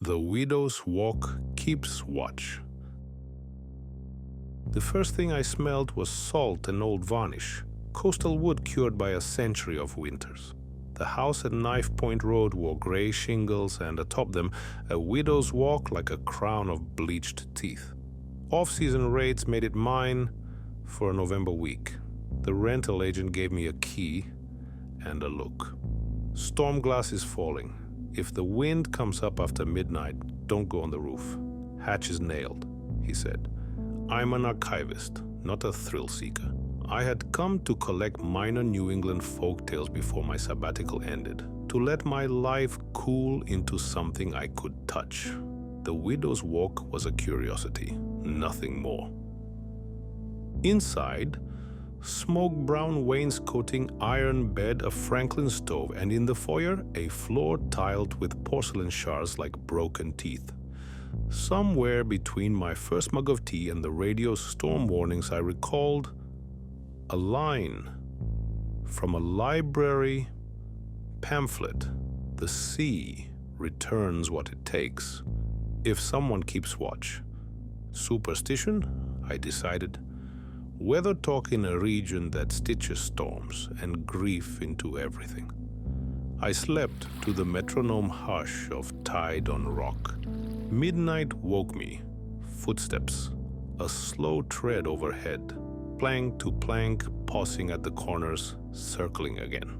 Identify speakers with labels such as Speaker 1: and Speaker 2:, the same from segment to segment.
Speaker 1: The Widow's Walk Keeps Watch. The first thing I smelled was salt and old varnish, coastal wood cured by a century of winters. The house at Knife Point Road wore gray shingles, and atop them, a widow's walk like a crown of bleached teeth. Off-season rates made it mine for a November week. The rental agent gave me a key and a look. Storm glass is falling. If the wind comes up after midnight, don't go on the roof. Hatch is nailed, he said. I'm an archivist, not a thrill seeker. I had come to collect minor New England folk tales before my sabbatical ended, to let my life cool into something I could touch. The Widow's Walk was a curiosity, nothing more. Inside, smoke brown wainscoting, iron bed, a Franklin stove, and in the foyer, a floor tiled with porcelain shards like broken teeth. Somewhere between my first mug of tea and the radio's storm warnings, I recalled a line from a library pamphlet. The sea returns what it takes if someone keeps watch. Superstition, I decided. Weather talk in a region that stitches storms and grief into everything. I slept to the metronome hush of tide on rock. Midnight woke me. Footsteps, a slow tread overhead, plank to plank, pausing at the corners, circling again.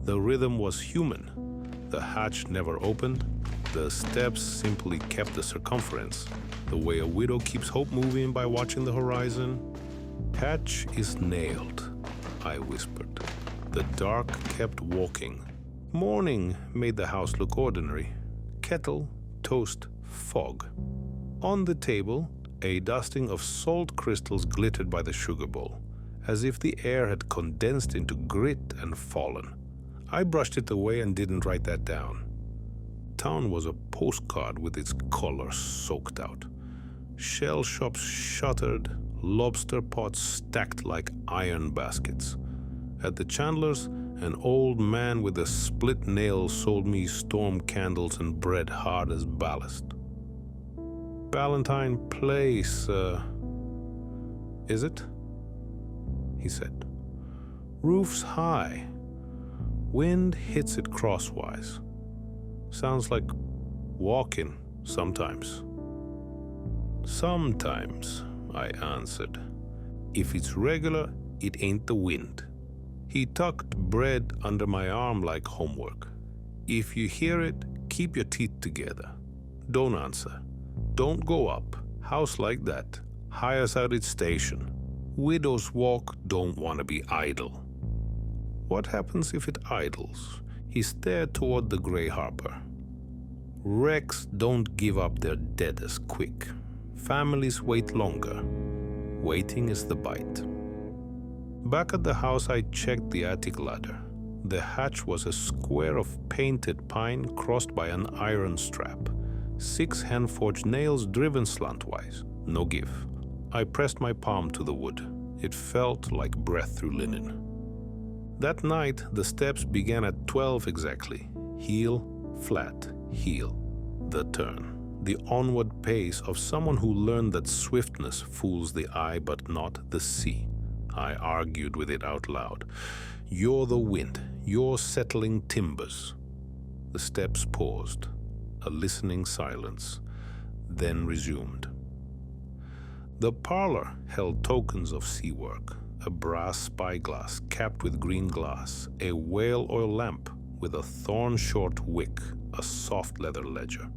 Speaker 1: The rhythm was human. The hatch never opened. The steps simply kept the circumference, the way a widow keeps hope moving by watching the horizon. Hatch is nailed, I whispered. The dark kept walking. Morning made the house look ordinary. Kettle, toast, fog. On the table, a dusting of salt crystals glittered by the sugar bowl, as if the air had condensed into grit and fallen. I brushed it away and didn't write that down. Town was a postcard with its color soaked out. Shell shops shuttered, lobster pots stacked like iron baskets. At the Chandler's, an old man with a split nail sold me storm candles and bread hard as ballast. Valentine Place, is it? He said. Roof's high. Wind hits it crosswise. Sounds like walking sometimes. Sometimes, I answered. If it's regular, it ain't the wind. He tucked bread under my arm like homework. If you hear it, keep your teeth together. Don't answer. Don't go up. House like that hires out its station. Widow's Walk don't want to be idle. What happens if it idles? He stared toward the gray harbor. Wrecks don't give up their dead as quick. Families wait longer. Waiting is the bite. Back at the house, I checked the attic ladder. The hatch was a square of painted pine crossed by an iron strap. 6 hand-forged nails driven slantwise. No give. I pressed my palm to the wood. It felt like breath through linen. That night, the steps began at 12 exactly. Heel, flat, heel. The turn. The onward pace of someone who learned that swiftness fools the eye but not the sea. I argued with it out loud. You're the wind. You're settling timbers. The steps paused. A listening silence, then resumed. The parlor held tokens of sea work. A brass spyglass capped with green glass, a whale oil lamp with a thorn-short wick, a soft leather ledger.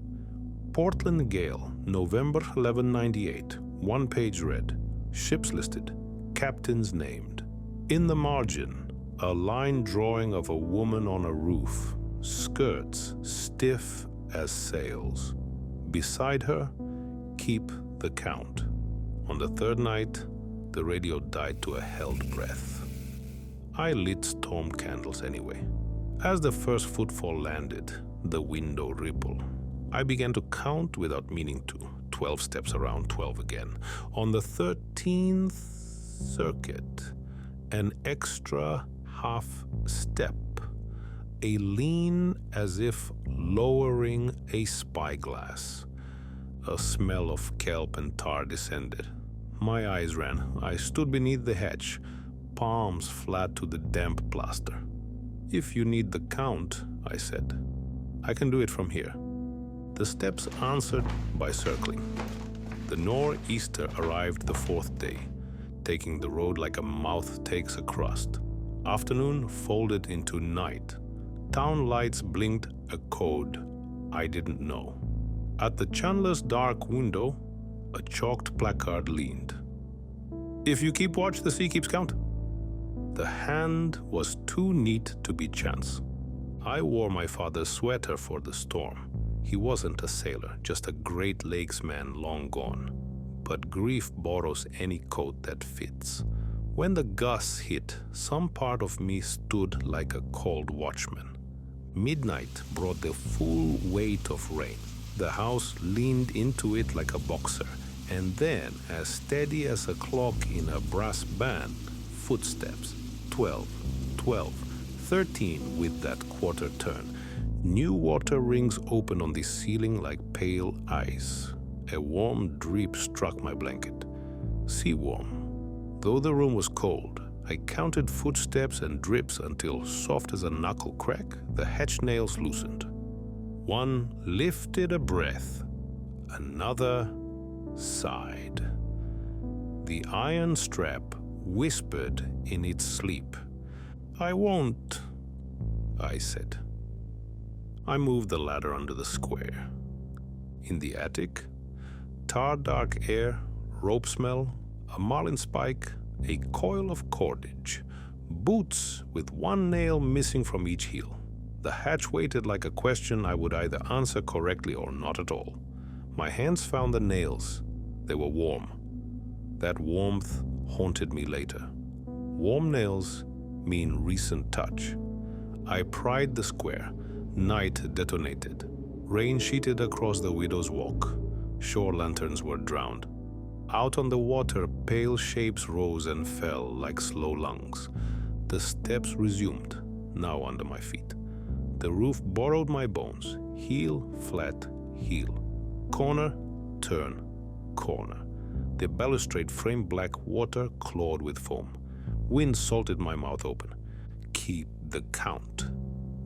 Speaker 1: Portland Gale, November 1198, one-page read, ships listed, captains named. In the margin, a line drawing of a woman on a roof, skirts stiff as sails. Beside her, keep the count. On the third night, the radio died to a held breath. I lit storm candles anyway. As the first footfall landed, the window rippled. I began to count without meaning to. 12 steps around 12 again. On the 13th circuit, an extra half step. a lean as if lowering a spyglass. A smell of kelp and tar descended. My eyes ran. I stood beneath the hatch, palms flat to the damp plaster. "If you need the count," I said, "I can do it from here." The steps answered by circling. The nor'easter arrived the fourth day, taking the road like a mouth takes a crust. Afternoon folded into night. Town lights blinked a code I didn't know. At the Chandler's dark window, a chalked placard leaned. "If you keep watch, the sea keeps count." The hand was too neat to be chance. I wore my father's sweater for the storm. He wasn't a sailor, just a Great Lakes man long gone. But grief borrows any coat that fits. When the gusts hit, some part of me stood like a cold watchman. Midnight brought the full weight of rain. The house leaned into it like a boxer, and then, as steady as a clock in a brass band, footsteps. 12, 12, 13 with that quarter turn. New water rings open on the ceiling like pale ice. A warm drip struck my blanket. Sea warm. Though the room was cold, I counted footsteps and drips until, soft as a knuckle crack, the hatch nails loosened. One lifted a breath. Another sighed. The iron strap whispered in its sleep. "I won't," I said. I moved the ladder under the square. In the attic, tar-dark air, rope smell, a marlinspike, a coil of cordage, boots with one nail missing from each heel. The hatch waited like a question I would either answer correctly or not at all. My hands found the nails. They were warm. That warmth haunted me later. Warm nails mean recent touch. I pried the square. Night detonated. Rain sheeted across the widow's walk. Shore lanterns were drowned. Out on the water, pale shapes rose and fell like slow lungs. The steps resumed, now under my feet. The roof borrowed my bones. Heel, flat, heel. Corner, turn, corner. The balustrade framed black water clawed with foam. Wind salted my mouth open. "Keep the count,"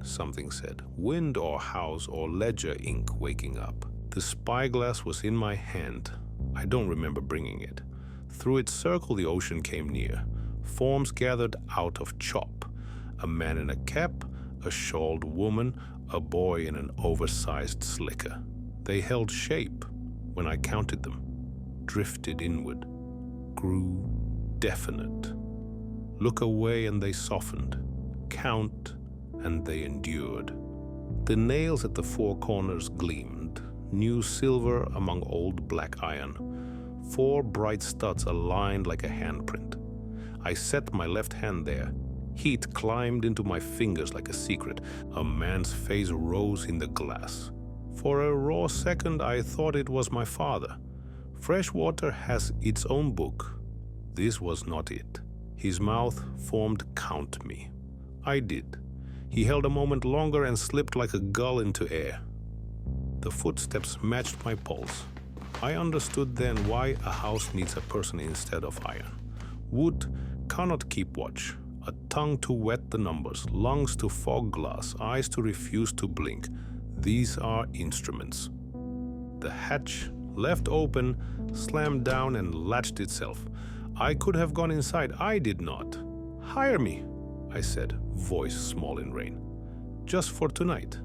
Speaker 1: something said. Wind or house or ledger ink waking up. The spyglass was in my hand. I don't remember bringing it. Through its circle the ocean came near. Forms gathered out of chop. A man in a cap, a shawled woman, a boy in an oversized slicker. They held shape when I counted them. Drifted inward. Grew definite. Look away and they softened. Count and they endured. The nails at the four corners gleamed, new silver among old black iron. 4 bright studs aligned like a handprint. I set my left hand there. Heat climbed into my fingers like a secret. A man's face rose in the glass. For a raw second I thought it was my father. Fresh water has its own book. This was not it. His mouth formed "count me." I did. He held a moment longer and slipped like a gull into air. The footsteps matched my pulse. I understood then why a house needs a person instead of iron. Wood cannot keep watch. A tongue to wet the numbers, lungs to fog glass, eyes to refuse to blink. These are instruments. The hatch, left open, slammed down and latched itself. I could have gone inside. I did not. "Hire me," I said, voice small in rain. "Just for tonight."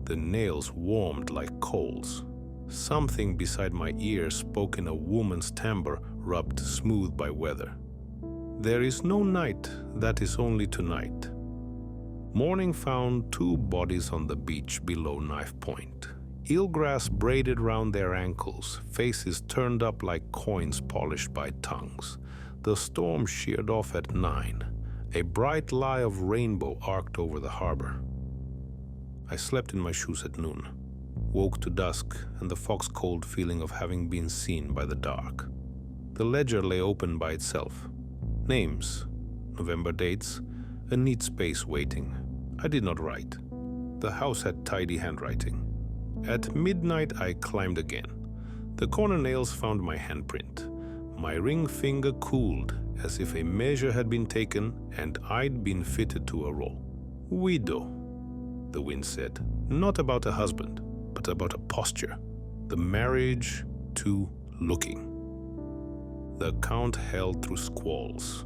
Speaker 1: The nails warmed like coals. Something beside my ear spoke in a woman's timbre rubbed smooth by weather. There is no night that is only tonight. Morning found 2 bodies on the beach below knife point. Eelgrass braided round their ankles, faces turned up like coins polished by tongues. The storm sheared off at 9. A bright lie of rainbow arced over the harbor. I slept in my shoes at noon, woke to dusk and the fox-cold feeling of having been seen by the dark. The ledger lay open by itself. Names, November dates, a neat space waiting. I did not write. The house had tidy handwriting. At midnight, I climbed again. The corner nails found my handprint. My ring finger cooled as if a measure had been taken and I'd been fitted to a role. Widow, the wind said. Not about a husband, but about a posture. The marriage to looking. The count held through squalls.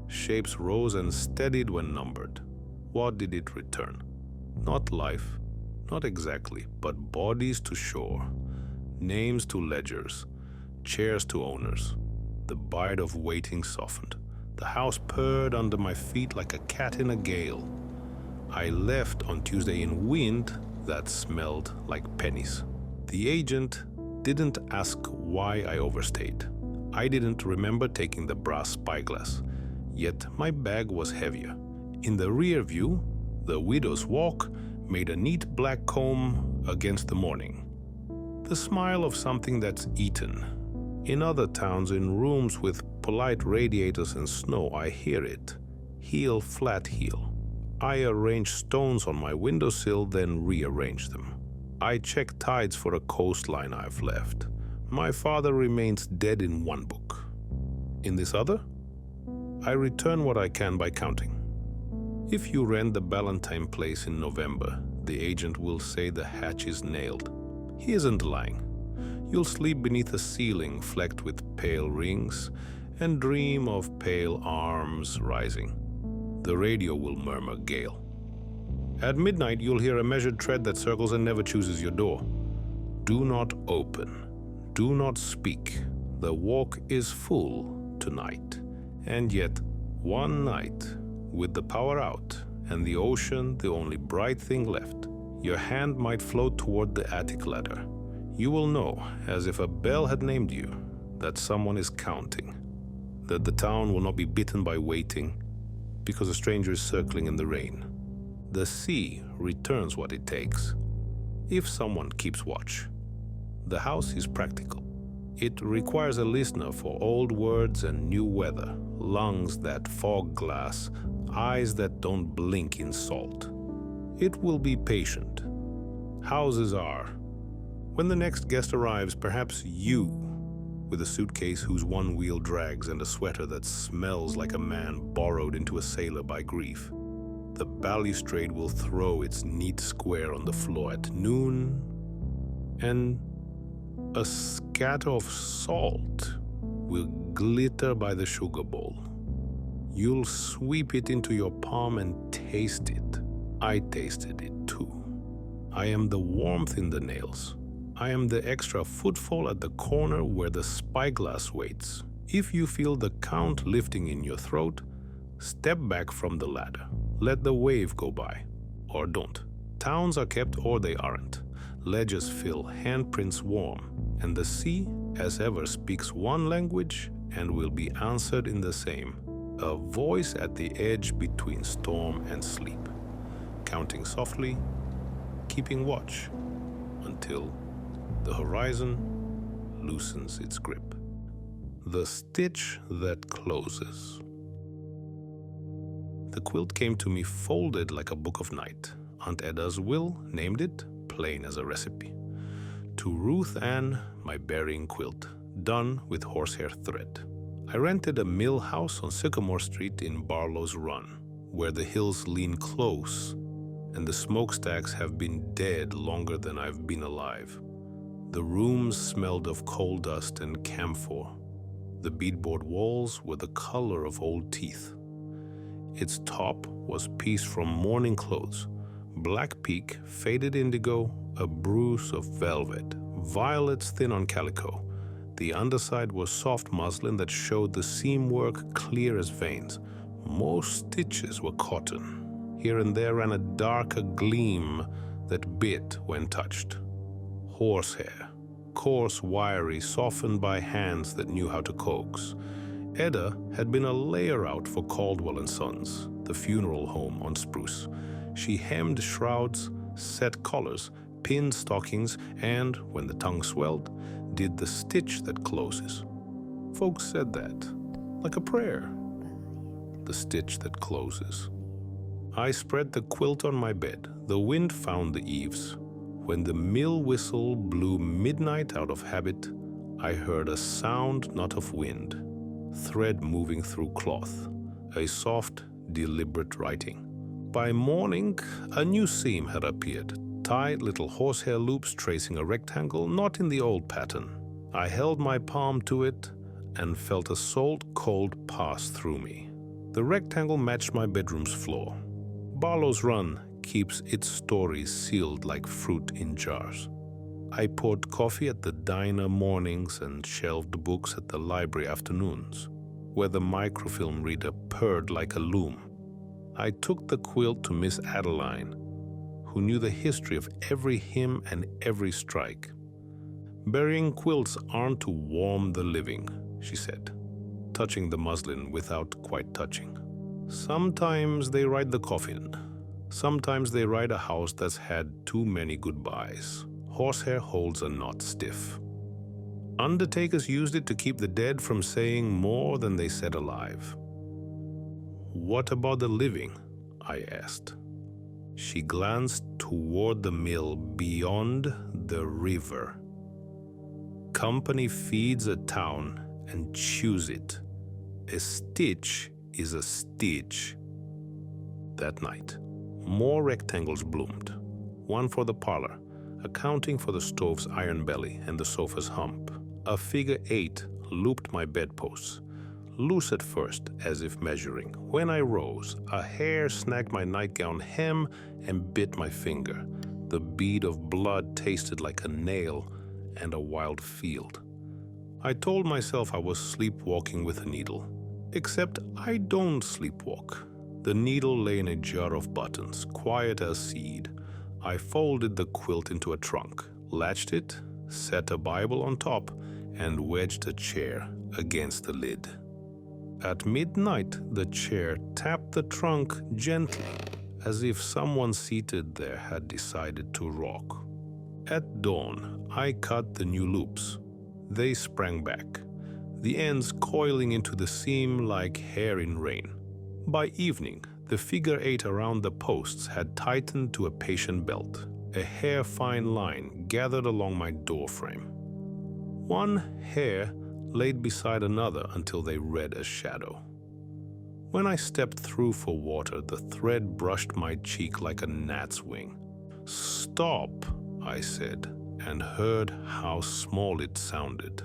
Speaker 1: Shapes rose and steadied when numbered. What did it return? Not life, not exactly, but bodies to shore, names to ledgers, chairs to owners. The bite of waiting softened. The house purred under my feet like a cat in a gale. I left on Tuesday in wind that smelled like pennies. The agent didn't ask why I overstayed. I didn't remember taking the brass spyglass, yet my bag was heavier. In the rear view, the widow's walk made a neat black comb against the morning. The smile of something that's eaten. In other towns, in rooms with polite radiators and snow, I hear it. Heel, flat heel. I arrange stones on my windowsill, then rearrange them. I check tides for a coastline I've left. My father remains dead in one book. In this other, I return what I can by counting. If you rent the Bedtime place in November, the agent will say the hatch is nailed. He isn't lying. You'll sleep beneath a ceiling flecked with pale rings and dream of pale arms rising. The radio will murmur gale. At midnight, you'll hear a measured tread that circles and never chooses your door. Do not open. Do not speak. The walk is full tonight. And yet, one night, with the power out and the ocean the only bright thing left, your hand might float toward the attic ladder. You will know, as if a bell had named you, that someone is counting, that the town will not be bitten by waiting because a stranger is circling in the rain. The sea returns what it takes, if someone keeps watch. The house is practical. It requires a listener for old words and new weather, lungs that fog glass, eyes that don't blink in salt. It will be patient. Houses are. When the next guest arrives, perhaps you, with a suitcase whose one wheel drags and a sweater that smells like a man borrowed into a sailor by grief. The balustrade will throw its neat square on the floor at noon, and a scatter of salt will glitter by the sugar bowl. You'll sweep it into your palm and taste it. I tasted it too. I am the warmth in the nails. I am the extra footfall at the corner where the spyglass waits. If you feel the count lifting in your throat, step back from the ladder. Let the wave go by. Or don't. Towns are kept or they aren't. Ledges fill, handprints warm. And the sea, as ever, speaks one language and will be answered in the same. A voice at the edge between storm and sleep. Counting softly, keeping watch, until the horizon loosens its grip. The stitch that closes. The quilt came to me folded like a book of night. Aunt Edda's will named it, plain as a recipe. To Ruth Ann, my burying quilt, done with horsehair thread. I rented a mill house on Sycamore Street in Barlow's Run, where the hills lean close and the smokestacks have been dead longer than I've been alive. The rooms smelled of coal dust and camphor. The beadboard walls were the color of old teeth. Its top was pieced from mourning clothes, black peak, faded indigo, a bruise of velvet, violets thin on calico. The underside was soft muslin that showed the seam work clear as veins. Most stitches were cotton. Here and there ran a darker gleam that bit when touched. Horsehair, coarse, wiry, softened by hands that knew how to coax. Edda had been a layer-out for Caldwell & Sons, the funeral home on Spruce. She hemmed shrouds, set collars, pinned stockings, and, when the tongue swelled, did the stitch that closes. Folks said that, like a prayer. The stitch that closes. I spread the quilt on my bed. The wind found the eaves. When the mill whistle blew midnight out of habit, I heard a sound not of wind, thread moving through cloth, a soft, deliberate writing. By morning, a new seam had appeared, tight little horsehair loops tracing a rectangle, not in the old pattern. I held my palm to it and felt a salt-cold pass through me. The rectangle matched my bedroom's floor. Barlow's Run keeps its stories sealed like fruit in jars. I poured coffee at the diner mornings and shelved books at the library afternoons, where the microfilm reader purred like a loom. I took the quilt to Miss Adeline, who knew the history of every hymn and every strike. "Burying quilts aren't to warm the living," she said, touching the muslin without quite touching. "Sometimes they ride the coffin. Sometimes they ride a house that's had too many goodbyes. Horsehair holds a knot stiff. Undertakers used it to keep the dead from saying more than they said alive." "What about the living?" I asked. She glanced toward the mill beyond the river. "Company feeds a town and chews it. A stitch is a stitch." That night, more rectangles bloomed, one for the parlor, accounting for the stove's iron belly and the sofa's hump. A figure 8 looped my bedposts, loose at first as if measuring. When I rose, a hair snagged my nightgown hem and bit my finger. The bead of blood tasted like a nail and a wild field. I told myself I was sleepwalking with a needle, except I don't sleepwalk. The needle lay in a jar of buttons, quiet as seed. I folded the quilt into a trunk, latched it, set a Bible on top, and wedged a chair against the lid. At midnight, the chair tapped the trunk gently, as if someone seated there had decided to rock. At dawn, I cut the new loops. They sprang back, the ends coiling into the seam like hair in rain. By evening, the figure 8 around the posts had tightened to a patient belt, a hair-fine line gathered along my doorframe. One hair laid beside another until they read a shadow. When I stepped through for water, the thread brushed my cheek like a gnat's wing. "Stop," I said, and heard how small it sounded.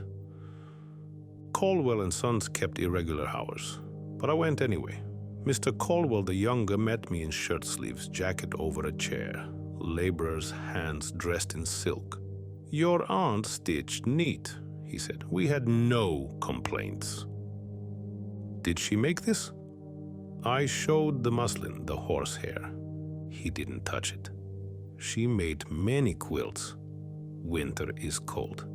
Speaker 1: Caldwell and Sons kept irregular hours, but I went anyway. Mr. Caldwell the younger met me in shirt sleeves, jacket over a chair, laborer's hands dressed in silk. "Your aunt stitched neat," he said. "We had no complaints." "Did she make this?" I showed the muslin, the horsehair. He didn't touch it. "She made many quilts. Winter is cold."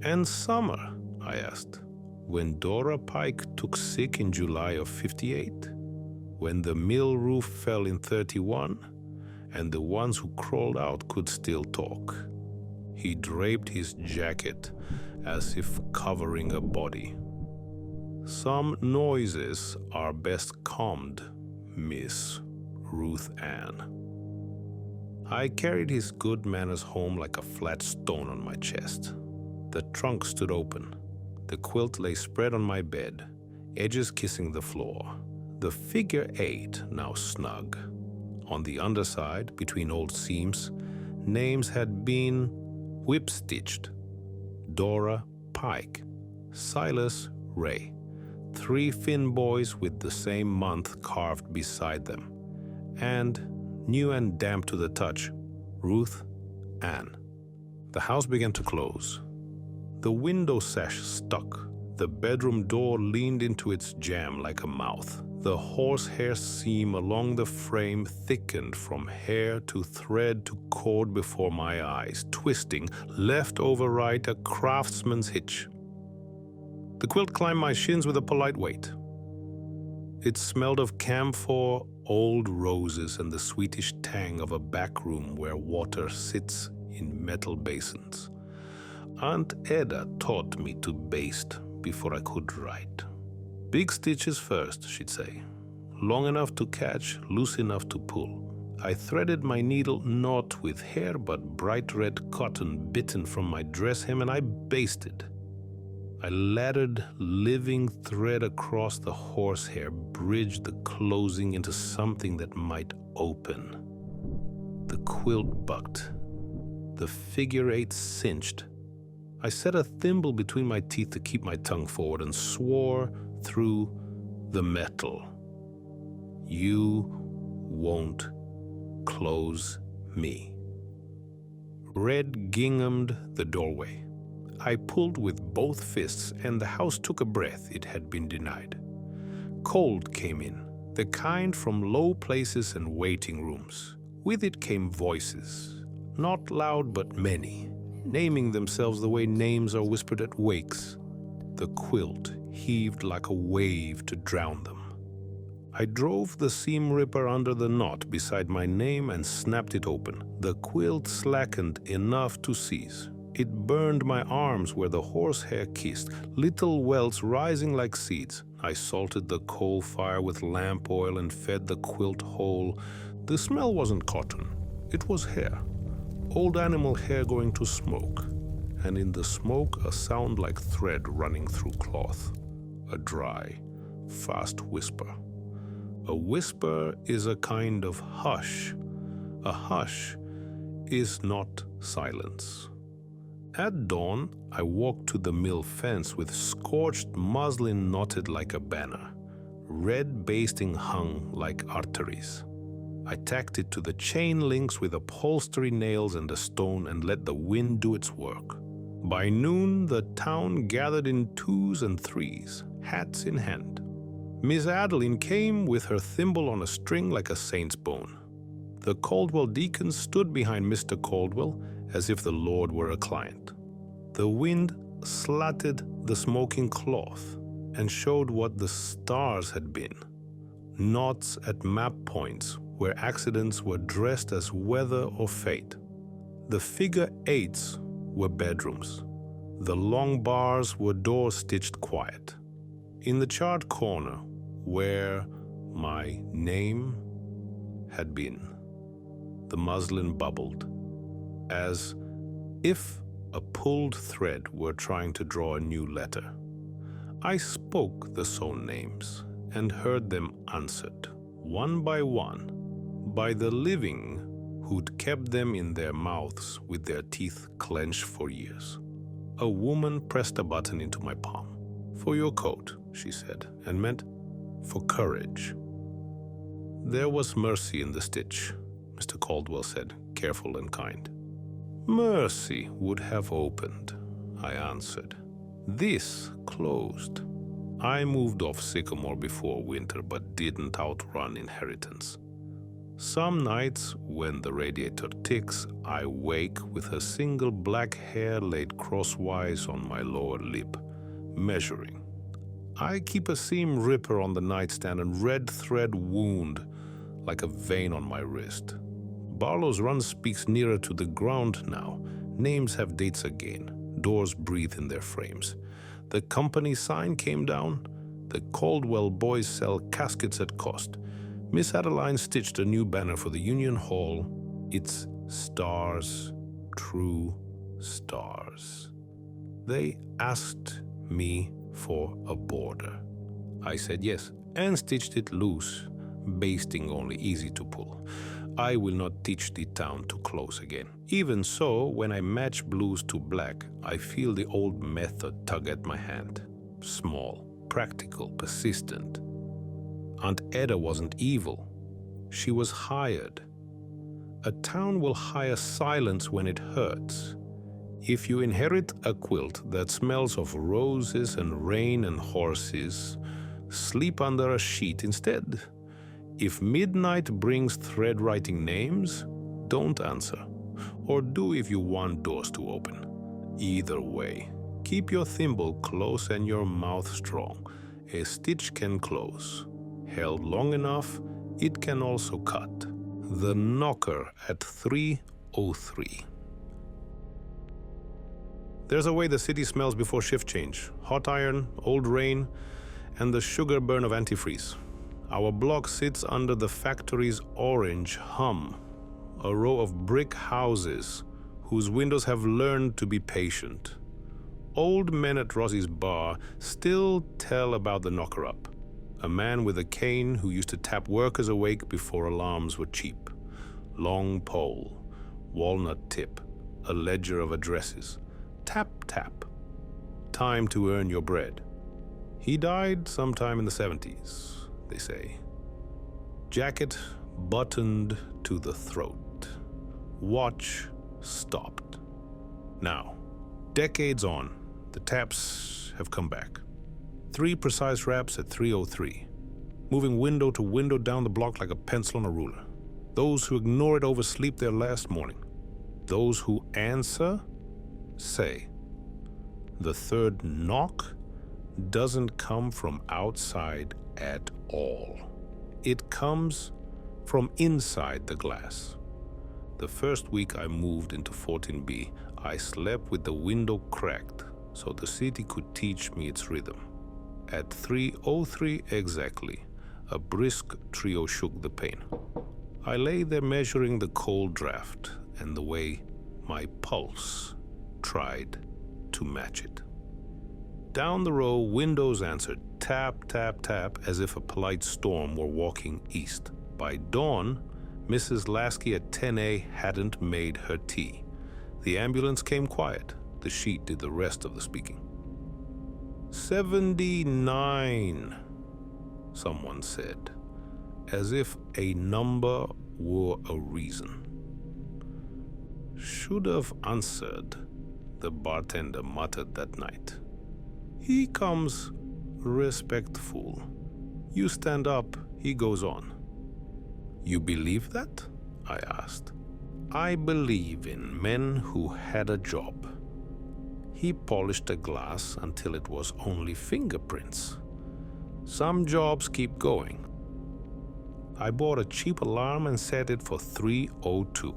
Speaker 1: "And summer?" I asked. "When Dora Pike took sick in July of 58? When the mill roof fell in 31? And the ones who crawled out could still talk?" He draped his jacket as if covering a body. "Some noises are best calmed, Miss Ruth Ann." I carried his good manners home like a flat stone on my chest. The trunk stood open. The quilt lay spread on my bed, edges kissing the floor. The figure 8 now snug. On the underside, between old seams, names had been whip-stitched. Dora Pike, Silas Ray. 3 Finn boys with the same month carved beside them. And, new and damp to the touch, Ruth Ann. The house began to close. The window sash stuck. The bedroom door leaned into its jamb like a mouth. The horsehair seam along the frame thickened from hair to thread to cord before my eyes, twisting, left over right, a craftsman's hitch. The quilt climbed my shins with a polite weight. It smelled of camphor, old roses, and the sweetish tang of a back room where water sits in metal basins. Aunt Edda taught me to baste before I could write. "Big stitches first," she'd say. long enough to catch, loose enough to pull. I threaded my needle not with hair but bright red cotton bitten from my dress hem, and I basted. I laddered living thread across the horsehair, bridged the closing into something that might open. The quilt bucked. The figure eight cinched. I set a thimble between my teeth to keep my tongue forward and swore through the metal. You won't close me. Red ginghamed the doorway. I pulled with both fists, and the house took a breath it had been denied. Cold came in, the kind from low places and waiting rooms. With it came voices, not loud but many, naming themselves the way names are whispered at wakes. The quilt heaved like a wave to drown them. I drove the seam ripper under the knot beside my name and snapped it open. The quilt slackened enough to seize. It burned my arms where the horsehair kissed, little welts rising like seeds. I salted the coal fire with lamp oil and fed the quilt whole. The smell wasn't cotton, it was hair. Old animal hair going to smoke, and in the smoke a sound like thread running through cloth. A dry, fast whisper. A whisper is a kind of hush. A hush is not silence. At dawn, I walked to the mill fence with scorched muslin knotted like a banner, red basting hung like arteries. I tacked it to the chain links with upholstery nails and a stone and let the wind do its work. By noon, the town gathered in twos and threes, hats in hand. Miss Adeline came with her thimble on a string like a saint's bone. The Caldwell deacons stood behind Mr. Caldwell as if the Lord were a client. The wind slatted the smoking cloth and showed what the stars had been. Knots at map points where accidents were dressed as weather or fate. The figure eights were bedrooms. The long bars were doors stitched quiet. In the charred corner where my name had been, the muslin bubbled, as if a pulled thread were trying to draw a new letter. I spoke the sewn names and heard them answered, one by one, by the living who'd kept them in their mouths with their teeth clenched for years. A woman pressed a button into my palm. "For your coat," she said, and meant for courage. "There was mercy in the stitch," Mr. Caldwell said, careful and kind. "Mercy would have opened," I answered. "This closed." I moved off Sycamore before winter, but didn't outrun inheritance. Some nights, when the radiator ticks, I wake with a single black hair laid crosswise on my lower lip, measuring. I keep a seam ripper on the nightstand and red thread wound like a vein on my wrist. Barlow's Run speaks nearer to the ground now. Names have dates again. Doors breathe in their frames. The company sign came down. The Caldwell boys sell caskets at cost. Miss Adeline stitched a new banner for the Union Hall. It's stars, true stars. They asked me for a border. I said yes, and stitched it loose, basting only, easy to pull. I will not teach the town to close again. Even so, when I match blues to black, I feel the old method tug at my hand. Small, practical, persistent. Aunt Eda wasn't evil. She was hired. A town will hire silence when it hurts. If you inherit a quilt that smells of roses and rain and horses, sleep under a sheet instead. If midnight brings thread-writing names, don't answer. Or do if you want doors to open. Either way, keep your thimble close and your mouth strong. A stitch can close. Held long enough, it can also cut. The knocker at 3:03. There's a way the city smells before shift change. Hot iron, old rain, and the sugar burn of antifreeze. Our block sits under the factory's orange hum, a row of brick houses whose windows have learned to be patient. Old men at Rossie's bar still tell about the knocker-up, a man with a cane who used to tap workers awake before alarms were cheap. Long pole, walnut tip, a ledger of addresses. Tap, tap. Time to earn your bread. He died sometime in the 70s, they say. Jacket buttoned to the throat. Watch stopped. Now, decades on, the taps have come back. 3 precise raps at 3:03, moving window to window down the block like a pencil on a ruler. Those who ignore it oversleep their last morning. Those who answer say, the third knock doesn't come from outside at all. It comes from inside the glass. The first week I moved into 14B, I slept with the window cracked so the city could teach me its rhythm. At 3:03 exactly, a brisk trio shook the pane. I lay there measuring the cold draft and the way my pulse tried to match it. Down the row, windows answered tap, tap, tap, as if a polite storm were walking east. By dawn, Mrs. Lasky at 10A hadn't made her tea. The ambulance came quiet. The sheet did the rest of the speaking. 79, someone said, as if a number were a reason. Should have answered, the bartender muttered that night. He comes respectful. You stand up, he goes on. You believe that? I asked. I believe in men who had a job. He polished a glass until it was only fingerprints. Some jobs keep going. I bought a cheap alarm and set it for 3:02.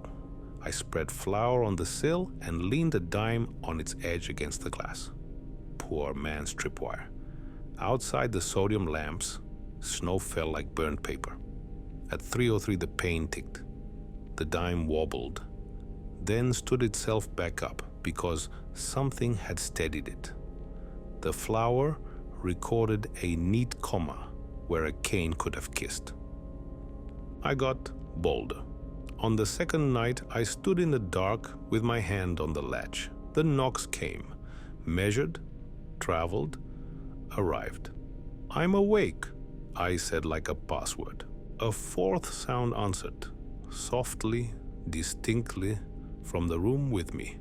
Speaker 1: I spread flour on the sill and leaned a dime on its edge against the glass. Poor man's tripwire. Outside the sodium lamps, snow fell like burnt paper. At 3:03 the pane ticked. The dime wobbled, then stood itself back up because something had steadied it. The flower recorded a neat comma where a cane could have kissed. I got bolder. On the second night, I stood in the dark with my hand on the latch. The knocks came, measured, traveled, arrived. I'm awake, I said like a password. A fourth sound answered, softly, distinctly, from the room with me.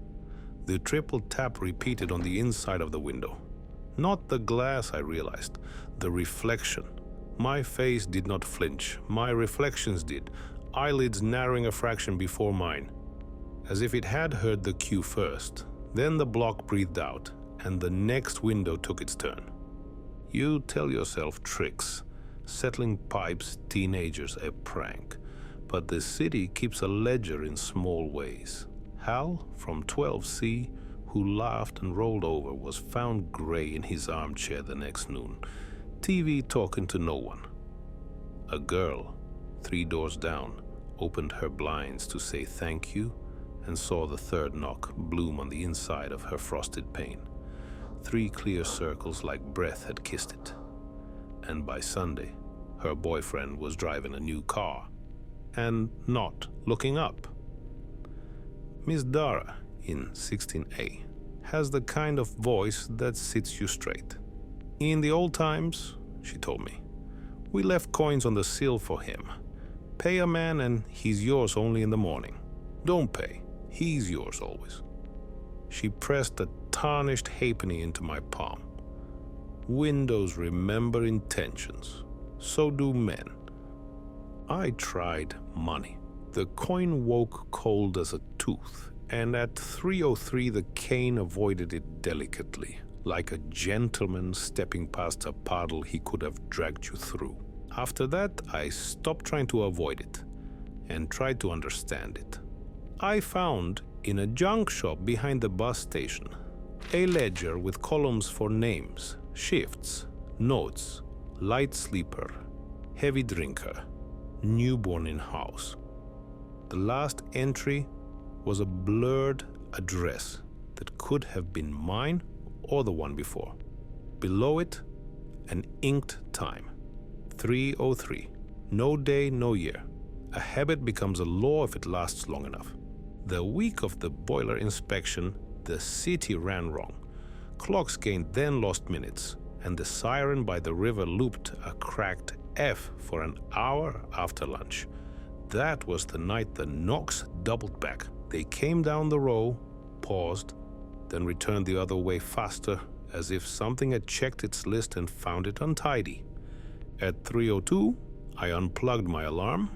Speaker 1: The triple tap repeated on the inside of the window. Not the glass, I realized, the reflection. My face did not flinch, my reflections did, eyelids narrowing a fraction before mine. As if it had heard the cue first. Then the block breathed out, and the next window took its turn. You tell yourself tricks, settling pipes, teenagers, a prank. But the city keeps a ledger in small ways. Hal, from 12C, who laughed and rolled over, was found gray in his armchair the next noon, TV talking to no one. A girl, 3 doors down, opened her blinds to say thank you and saw the third knock bloom on the inside of her frosted pane. 3 clear circles like breath had kissed it. And by Sunday, her boyfriend was driving a new car and not looking up. Miss Dara, in 16A, has the kind of voice that sits you straight. In the old times, she told me, we left coins on the sill for him. Pay a man and he's yours only in the morning. Don't pay, he's yours always. She pressed a tarnished halfpenny into my palm. Windows remember intentions. So do men. I tried money. The coin woke cold as a tooth, and at 3:03 the cane avoided it delicately, like a gentleman stepping past a puddle he could have dragged you through. After that, I stopped trying to avoid it and tried to understand it. I found, in a junk shop behind the bus station, a ledger with columns for names, shifts, notes, light sleeper, Heavy drinker, newborn in house. The last entry was a blurred address that could have been mine or the one before. Below it, an inked time. 3:03. No day, no year. A habit becomes a law if it lasts long enough. The week of the boiler inspection, the city ran wrong. Clocks gained then lost minutes, and the siren by the river looped a cracked F for an hour after lunch. That was the night the knocks doubled back. They came down the row, paused, then returned the other way faster, as if something had checked its list and found it untidy. At 3:02, I unplugged my alarm,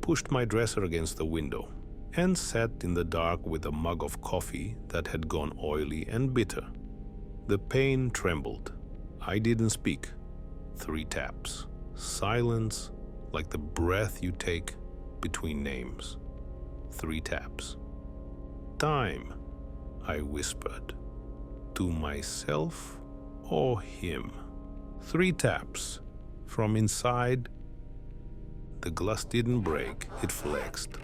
Speaker 1: pushed my dresser against the window, and sat in the dark with a mug of coffee that had gone oily and bitter. The pain trembled. I didn't speak. 3 taps. Silence like the breath you take between names. 3 taps. Time, I whispered. To myself or him? 3 taps. From inside, the glass didn't break, it flexed.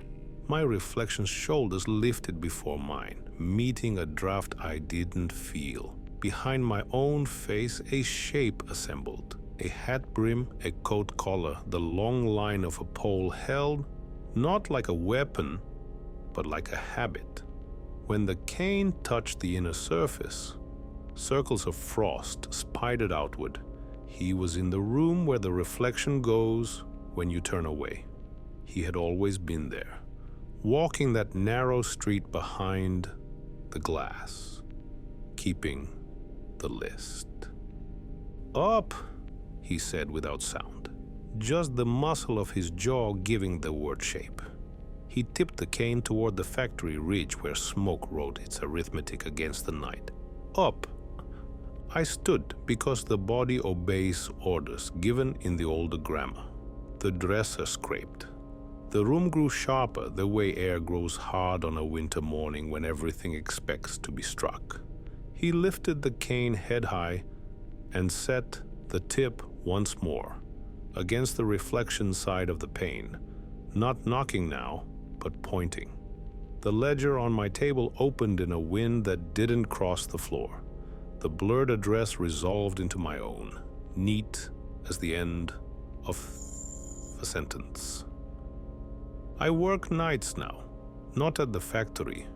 Speaker 1: My reflection's shoulders lifted before mine, meeting a draft I didn't feel. Behind my own face, a shape assembled. A hat brim, a coat collar, the long line of a pole held, not like a weapon, but like a habit. When the cane touched the inner surface, circles of frost spidered outward. He was in the room where the reflection goes when you turn away. He had always been there, walking that narrow street behind the glass, keeping the list. Up, he said without sound, just the muscle of his jaw giving the word shape. He tipped the cane toward the factory ridge where smoke wrote its arithmetic against the night. Up. I stood because the body obeys orders given in the older grammar. The dresser scraped. The room grew sharper the way air grows hard on a winter morning when everything expects to be struck. He lifted the cane head high and set the tip once more against the reflection side of the pane, not knocking now, but pointing. The ledger on my table opened in a wind that didn't cross the floor. The blurred address resolved into my own, neat as the end of a sentence. I work nights now, not at the factory,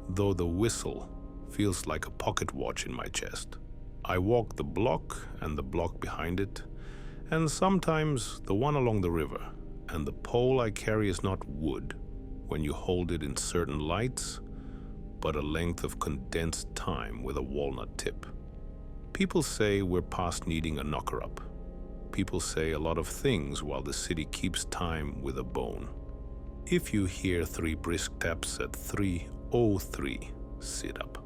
Speaker 1: though the whistle feels like a pocket watch in my chest. I walk the block and the block behind it, and sometimes the one along the river, and the pole I carry is not wood when you hold it in certain lights, but a length of condensed time with a walnut tip. People say we're past needing a knocker-up. People say a lot of things while the city keeps time with a bone. If you hear 3 brisk taps at 3:03, sit up.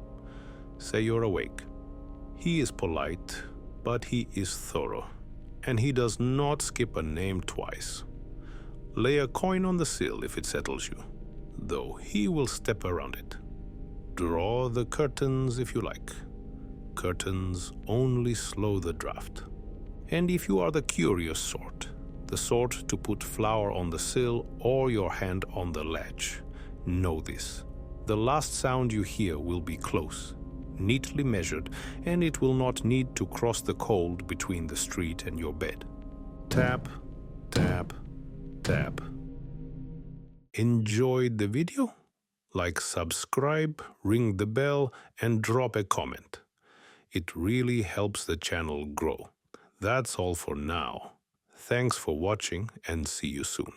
Speaker 1: Say you're awake. He is polite, but he is thorough, and he does not skip a name twice. Lay a coin on the sill if it settles you, though he will step around it. Draw the curtains if you like. Curtains only slow the draft. And if you are the curious sort, the sort to put flour on the sill or your hand on the latch, know this. The last sound you hear will be close, neatly measured, and it will not need to cross the cold between the street and your bed. Tap, tap, tap. Enjoyed the video? Like, subscribe, ring the bell, and drop a comment. It really helps the channel grow. That's all for now. Thanks for watching and see you soon.